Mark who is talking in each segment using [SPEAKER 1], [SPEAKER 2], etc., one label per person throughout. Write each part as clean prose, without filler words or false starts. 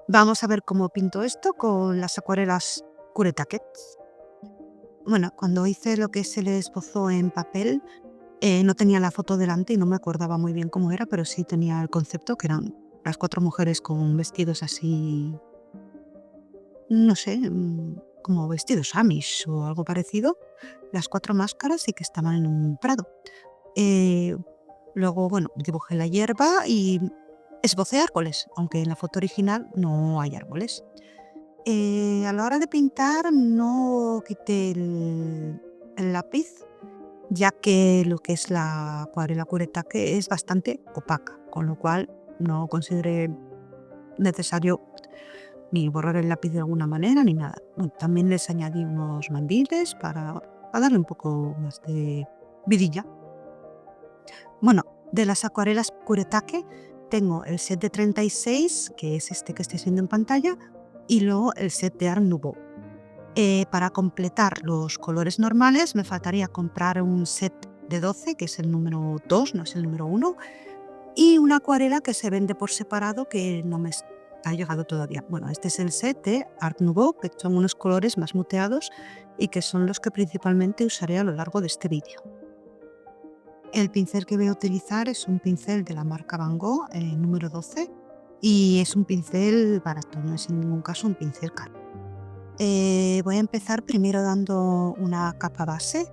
[SPEAKER 1] Vamos a ver cómo pinto esto con las acuarelas Kuretake. Bueno, cuando hice lo que se le esbozó en papel, no tenía la foto delante y no me acordaba muy bien cómo era, pero sí tenía el concepto, que eran las 4 mujeres con vestidos así, no sé, como vestidos amish o algo parecido, las 4 máscaras y que estaban en un prado. Eh, Luego, bueno, dibujé la hierba y esbocé árboles, aunque en la foto original no hay árboles. A la hora de pintar no quité el lápiz, ya que lo que es la acuarela Kuretake es bastante opaca, con lo cual no consideré necesario ni borrar el lápiz de alguna manera ni nada. Bueno, también les añadí unos mandiles para darle un poco más de vidilla. Bueno, de las acuarelas Kuretake tengo el set de 36, que es este que estáis viendo en pantalla, y luego el set de Art Nouveau. Para completar los colores normales me faltaría comprar un set de 12, que es el número 2, no es el número 1, y una acuarela que se vende por separado que no me ha llegado todavía. Bueno, este es el set de Art Nouveau, que son unos colores más muteados y que son los que principalmente usaré a lo largo de este vídeo. El pincel que voy a utilizar es un pincel de la marca Van Gogh, número 12, y es un pincel barato, no es en ningún caso un pincel caro. Voy a empezar primero dando una capa base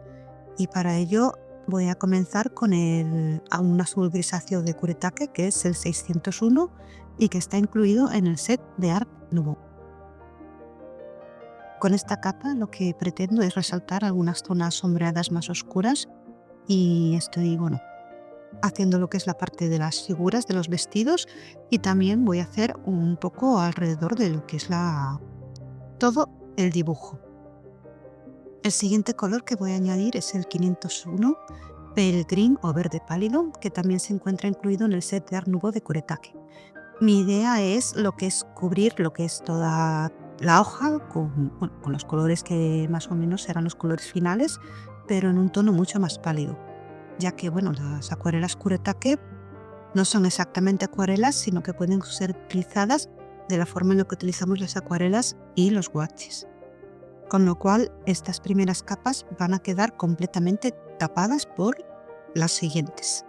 [SPEAKER 1] y para ello voy a comenzar con un azul grisáceo de Kuretake, que es el 601 y que está incluido en el set de Art Nouveau. Con esta capa lo que pretendo es resaltar algunas zonas sombreadas más oscuras y estoy, haciendo lo que es la parte de las figuras de los vestidos y también voy a hacer un poco alrededor de lo que es todo el dibujo. El siguiente color que voy a añadir es el 501 Pale Green o verde pálido, que también se encuentra incluido en el set de Art Nouveau de Kuretake. Mi idea es cubrir lo que es toda la hoja con los colores que más o menos serán los colores finales, pero en un tono mucho más pálido, ya que las acuarelas Kuretake no son exactamente acuarelas, sino que pueden ser utilizadas de la forma en la que utilizamos las acuarelas y los guachis. Con lo cual, estas primeras capas van a quedar completamente tapadas por las siguientes.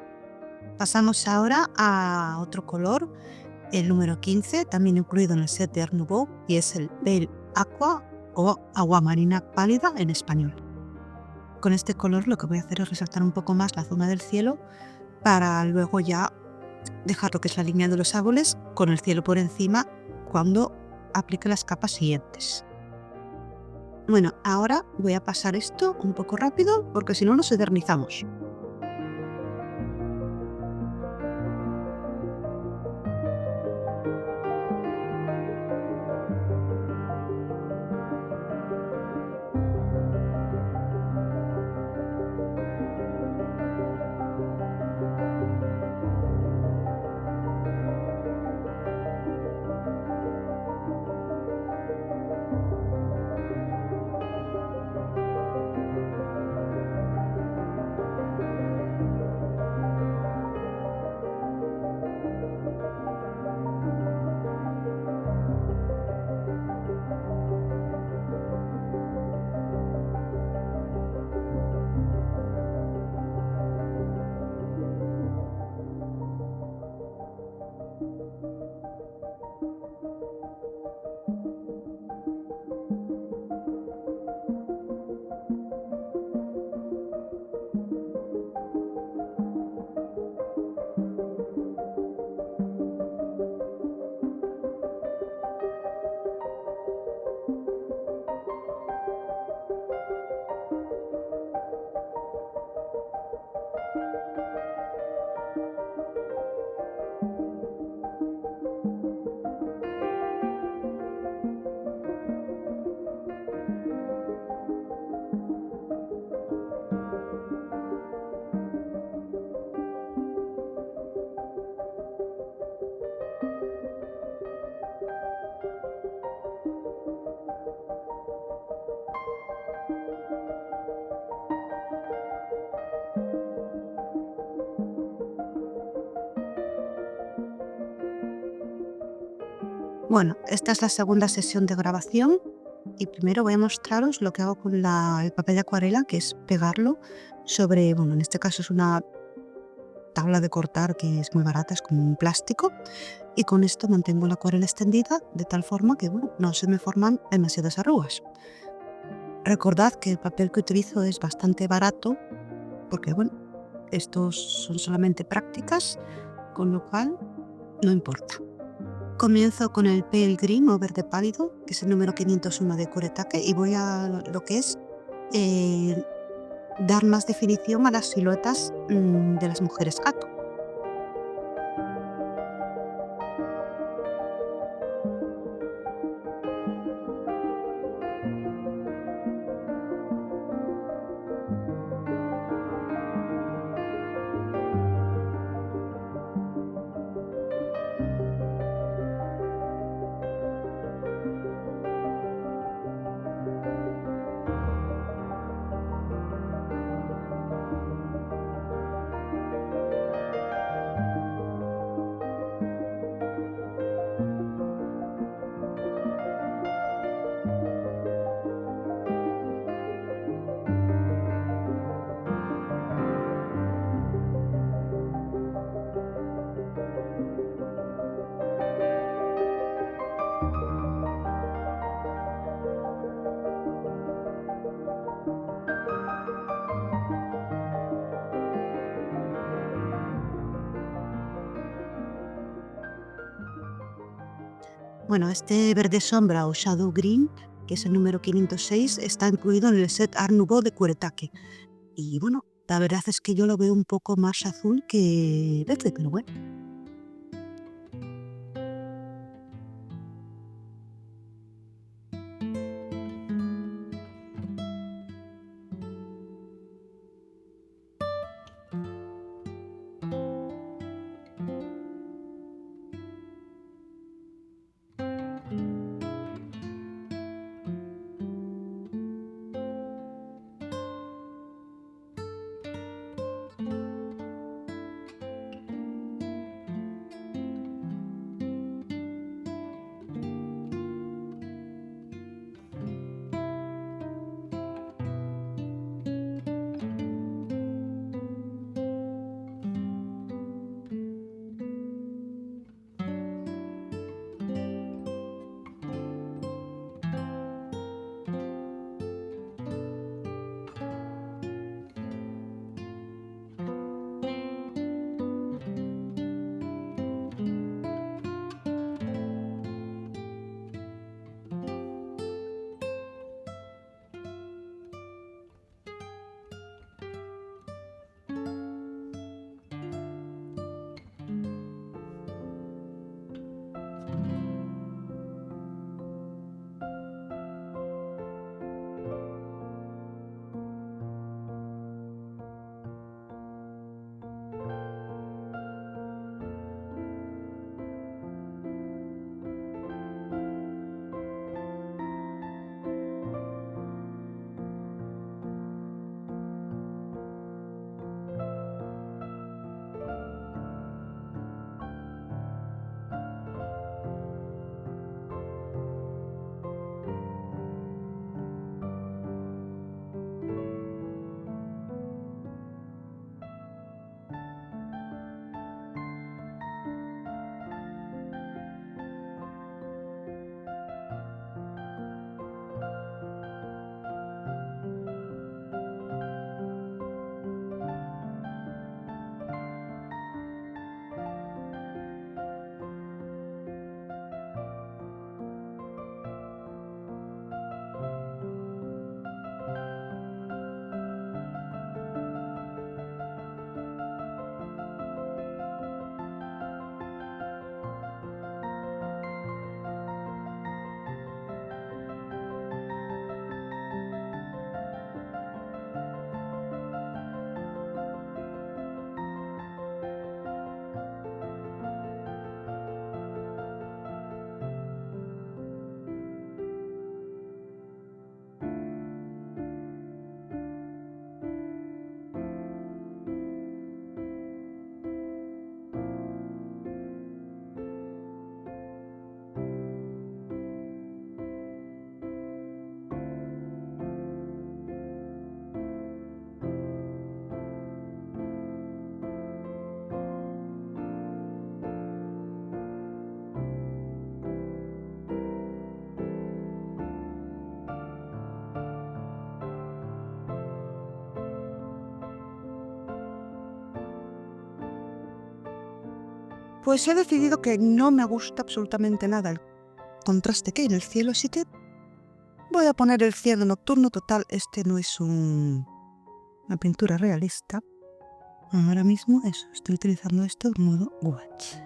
[SPEAKER 1] Pasamos ahora a otro color, el número 15, también incluido en el set de Art Nouveau, y es el Pale Aqua o agua marina pálida en español. Con este color lo que voy a hacer es resaltar un poco más la zona del cielo para luego ya dejar lo que es la línea de los árboles con el cielo por encima cuando aplique las capas siguientes. Bueno, ahora voy a pasar esto un poco rápido porque si no nos eternizamos. Bueno, esta es la segunda sesión de grabación y primero voy a mostraros lo que hago con el papel de acuarela, que es pegarlo sobre, bueno, en este caso es una tabla de cortar que es muy barata, es como un plástico, y con esto mantengo la acuarela extendida de tal forma que, bueno, no se me forman demasiadas arrugas. Recordad que el papel que utilizo es bastante barato porque, bueno, estos son solamente prácticas, con lo cual no importa. Comienzo con el Pale Green o verde pálido, que es el número 501 de Kuretake, y voy a lo que es eh, dar más definición a las siluetas de las mujeres gato. Bueno, este verde sombra o Shadow Green, que es el número 506, está incluido en el set Art Nouveau de Kuretake. Y bueno, la verdad es que yo lo veo un poco más azul que verde, pero bueno. Pues he decidido que no me gusta absolutamente nada el contraste que hay en el cielo, así que voy a poner el cielo nocturno. Total, este no es una pintura realista. Ahora mismo eso, estoy utilizando esto en modo watch.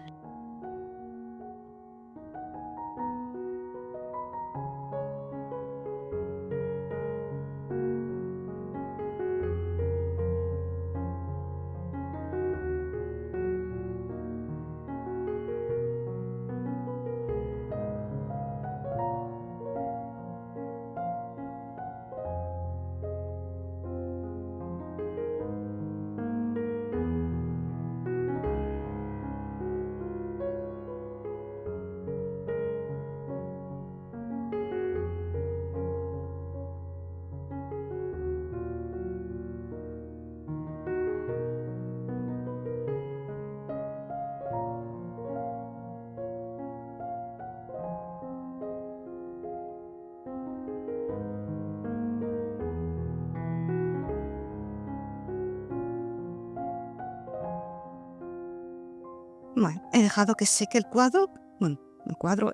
[SPEAKER 1] Bueno, he dejado que seque el cuadro,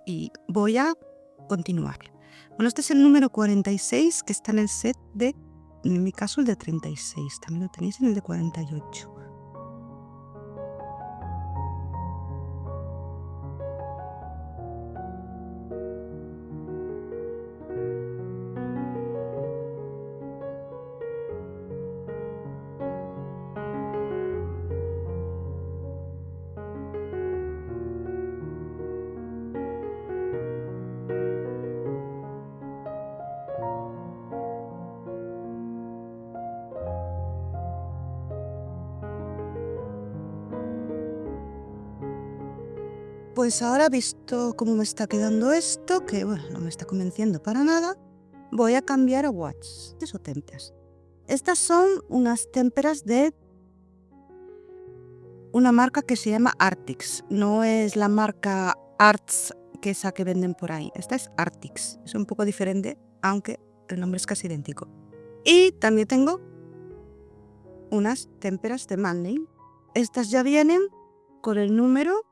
[SPEAKER 1] y voy a continuar. Bueno, este es el número 46 que está en el set de, en mi caso, el de 36. También lo tenéis en el de 48. Pues ahora, visto cómo me está quedando esto, que bueno, no me está convenciendo para nada, voy a cambiar a watts o témperas. Estas son unas témperas de una marca que se llama Artix. No es la marca Arts, que esa que venden por ahí. Esta es Artix. Es un poco diferente, aunque el nombre es casi idéntico. Y también tengo unas témperas de Manley. Estas ya vienen con el número,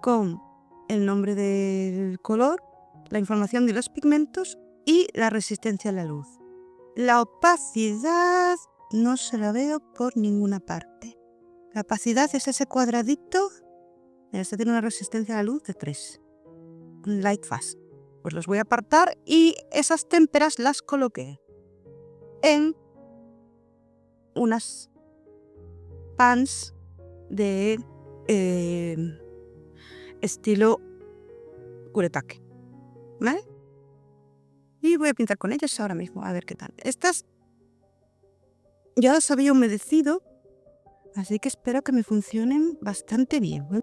[SPEAKER 1] con el nombre del color, la información de los pigmentos y la resistencia a la luz. La opacidad no se la veo por ninguna parte. La opacidad es ese cuadradito. Este tiene una resistencia a la luz de 3. Un light fast. Pues los voy a apartar y esas témperas las coloqué en unas pans de estilo kuretake, ¿vale? Y voy a pintar con ellas ahora mismo, a ver qué tal. Estas ya las había humedecido, así que espero que me funcionen bastante bien, ¿vale?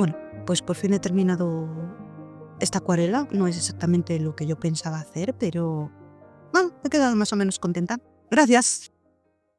[SPEAKER 1] Bueno, pues por fin he terminado esta acuarela. No es exactamente lo que yo pensaba hacer, pero bueno, he quedado más o menos contenta. Gracias.